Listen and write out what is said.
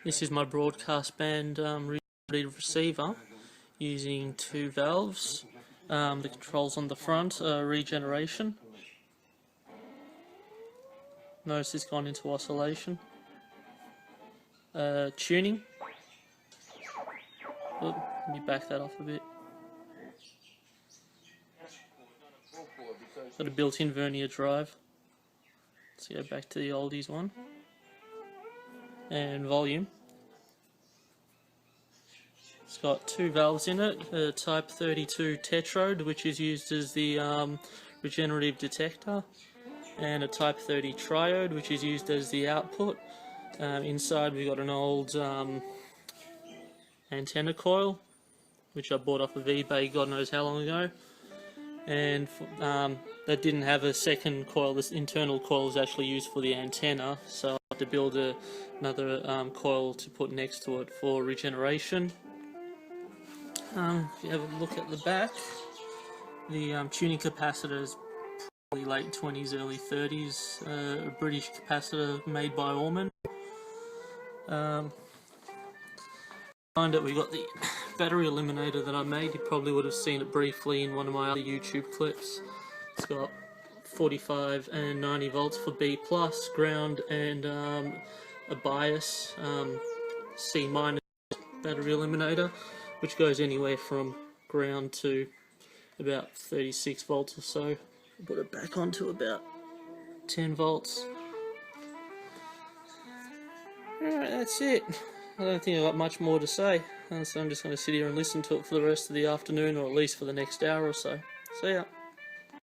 This is my broadcast band regenerative receiver using two valves. The controls on the front are regeneration. Notice it's gone into oscillation. Tuning. Oop, let me back that off a bit. Got a built-in vernier drive. Let's go back to the oldies one. And volume. It's got two valves in it, a type 32 tetrode, which is used as the regenerative detector, and a type 30 triode, which is used as the output. Inside we've got an old antenna coil, which I bought off of eBay God knows how long ago, and that didn't have a second coil. This internal coil is actually used for the antenna, so I had to build another coil to put next to it for regeneration. If you have a look at the back, the tuning capacitor is probably late 20s, early 30s, a British capacitor made by Orman. Behind it we got the battery eliminator that I made. You probably would have seen it briefly in one of my other YouTube clips. It's got 45 and 90 volts for B+, ground, and a bias, C- battery eliminator, which goes anywhere from ground to about 36 volts or so. Put it back onto about 10 volts. Alright, that's it. I don't think I've got much more to say, so I'm just going to sit here and listen to it for the rest of the afternoon, or at least for the next hour or so. See ya.